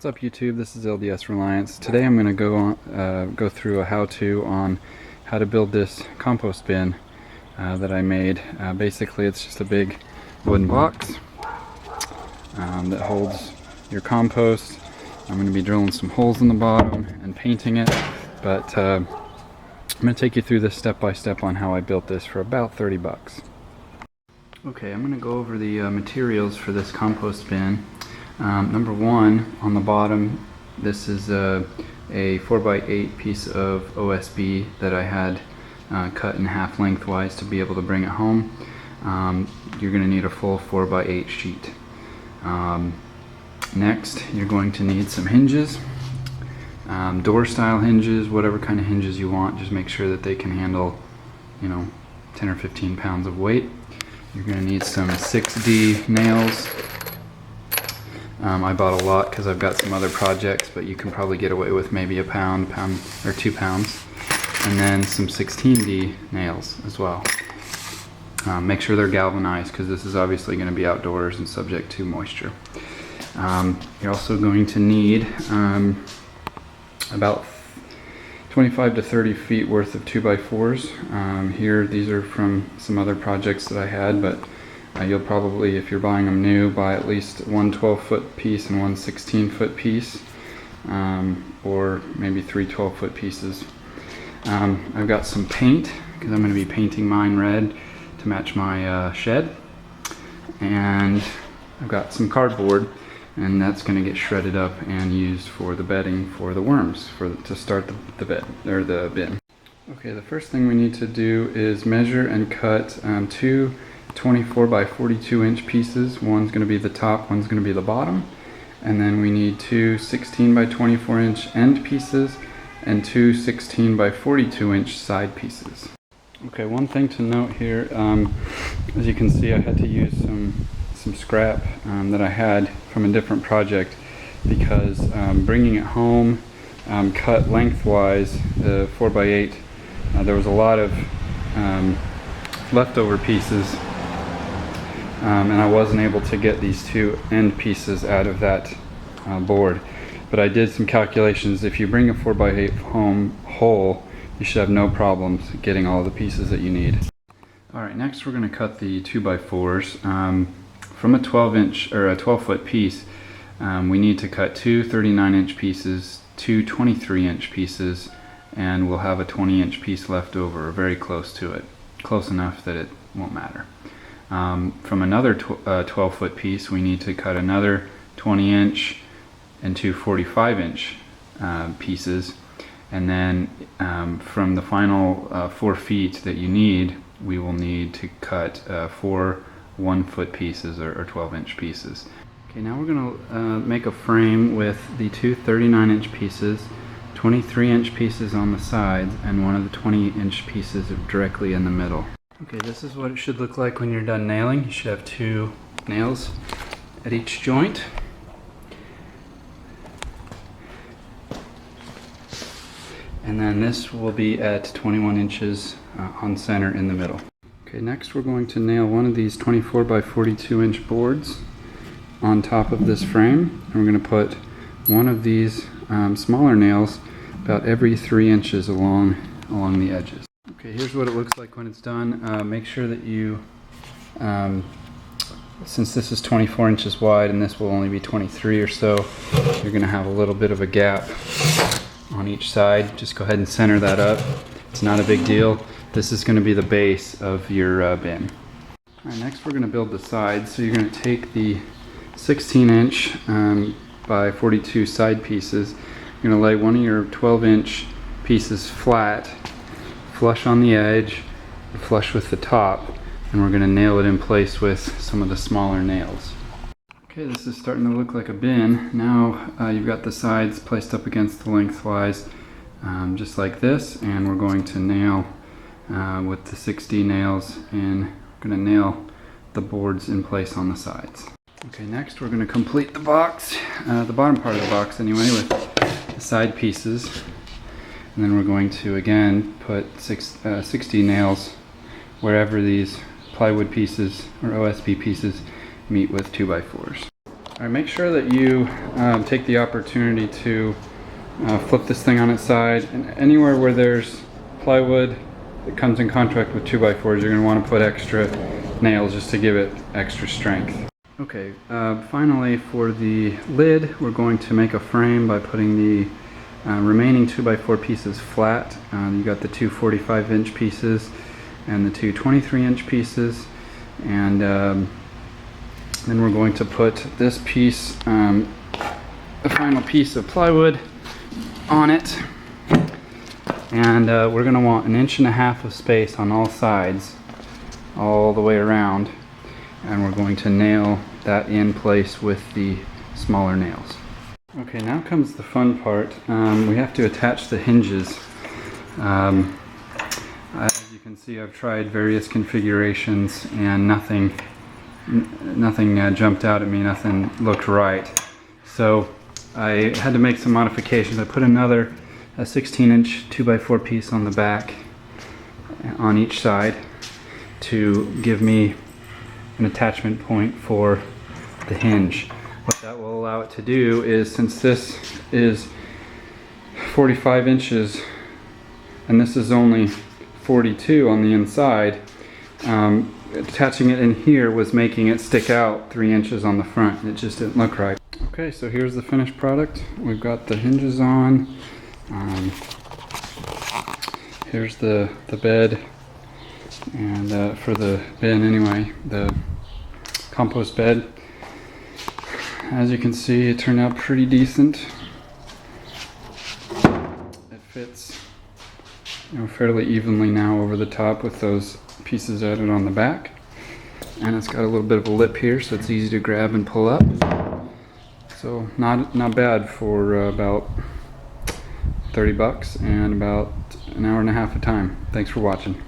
What's up YouTube, this is LDS Reliance. Today I'm going to go through a how-to on how to build this compost bin that I made. Basically it's just a big wooden box that holds your compost. I'm going to be drilling some holes in the bottom and painting it, but I'm going to take you through this step by step on how I built this for about 30 bucks. Okay, I'm going to go over the materials for this compost bin. Number one, on the bottom, this is a 4x8 piece of OSB that I had cut in half lengthwise to be able to bring it home. You're going to need a full 4x8 sheet. Next, you're going to need some hinges, door style hinges, whatever kind of hinges you want. Just make sure that they can handle, 10 or 15 pounds of weight. You're going to need some 6D nails. I bought a lot because I've got some other projects, but you can probably get away with maybe a pound or 2 pounds. And then some 16D nails as well. Make sure they're galvanized because this is obviously going to be outdoors and subject to moisture. You're also going to need about 25 to 30 feet worth of 2x4s. Here, these are from some other projects that I had, but you'll probably, if you're buying them new, buy at least one 12-foot piece and one 16-foot piece, or maybe 3 12-foot pieces. I've got some paint, because I'm going to be painting mine red to match my shed. And I've got some cardboard, and that's going to get shredded up and used for the bedding for the worms, to start the bed, or the bin. Okay, the first thing we need to do is measure and cut 2 24 by 42 inch pieces. One's going to be the top, one's going to be the bottom, and then we need 2 16 by 24 inch end pieces and 2 16 by 42 inch side pieces. Okay, one thing to note here, as you can see, I had to use some scrap that I had from a different project because bringing it home, cut lengthwise, the 4x8, there was a lot of leftover pieces. And I wasn't able to get these 2 end pieces out of that board. But I did some calculations. If you bring a 4x8 home whole, you should have no problems getting all the pieces that you need. Alright, next we're going to cut the 2x4s. From a 12-inch or a 12-foot piece, we need to cut 2 39-inch pieces, 2 23-inch pieces, and we'll have a 20-inch piece left over, very close to it. Close enough that it won't matter. From another 12-foot piece, we need to cut another 20-inch and 2 45-inch pieces, and then from the final 4 feet that you need, we will need to cut 4 1-foot pieces or 12-inch pieces. Okay, now we're going to make a frame with the 2 39-inch pieces, 23-inch pieces on the sides, and one of the 20-inch pieces directly in the middle. Okay, this is what it should look like when you're done nailing. You should have 2 nails at each joint. And then this will be at 21 inches on center in the middle. Okay, next we're going to nail one of these 24 by 42 inch boards on top of this frame. And we're going to put one of these smaller nails about every 3 inches along the edges. Okay, here's what it looks like when it's done. Make sure that you, since this is 24 inches wide and this will only be 23 or so, you're going to have a little bit of a gap on each side. Just go ahead and center that up. It's not a big deal. This is going to be the base of your bin. All right, next we're going to build the sides. So you're going to take the 16-inch by 42 side pieces. You're going to lay one of your 12-inch pieces flat, flush on the edge, flush with the top, and we're going to nail it in place with some of the smaller nails. Okay, this is starting to look like a bin. Now you've got the sides placed up against the lengthwise, just like this, and we're going to nail with the 6D nails, and we're going to nail the boards in place on the sides. Okay, next we're going to complete the box, the bottom part of the box anyway, with the side pieces. And then we're going to again put 6D nails wherever these plywood pieces or OSB pieces meet with 2x4s. All right, make sure that you take the opportunity to flip this thing on its side, and anywhere where there's plywood that comes in contact with 2x4s, you're going to want to put extra nails just to give it extra strength. Okay, finally for the lid, we're going to make a frame by putting the remaining 2x4 pieces flat. You got the two 45-inch pieces and the two 23-inch pieces, and then we're going to put this piece, the final piece of plywood on it, and we're going to want 1.5 inches of space on all sides all the way around, and we're going to nail that in place with the smaller nails. Okay, now comes the fun part. We have to attach the hinges. As you can see, I've tried various configurations and nothing jumped out at me, nothing looked right. So I had to make some modifications. I put another 16-inch 2x4 piece on the back on each side to give me an attachment point for the hinge. What that will allow it to do is, since this is 45 inches and this is only 42 on the inside, attaching it in here was making it stick out 3 inches on the front, and it just didn't look right. Okay, so here's the finished product. We've got the hinges on. Here's the bed, and for the bin anyway, the compost bed. As you can see, it turned out pretty decent. It fits, fairly evenly now over the top with those pieces added on the back, and it's got a little bit of a lip here, so it's easy to grab and pull up. So not bad for about $30 and about 1.5 hours of time. Thanks for watching.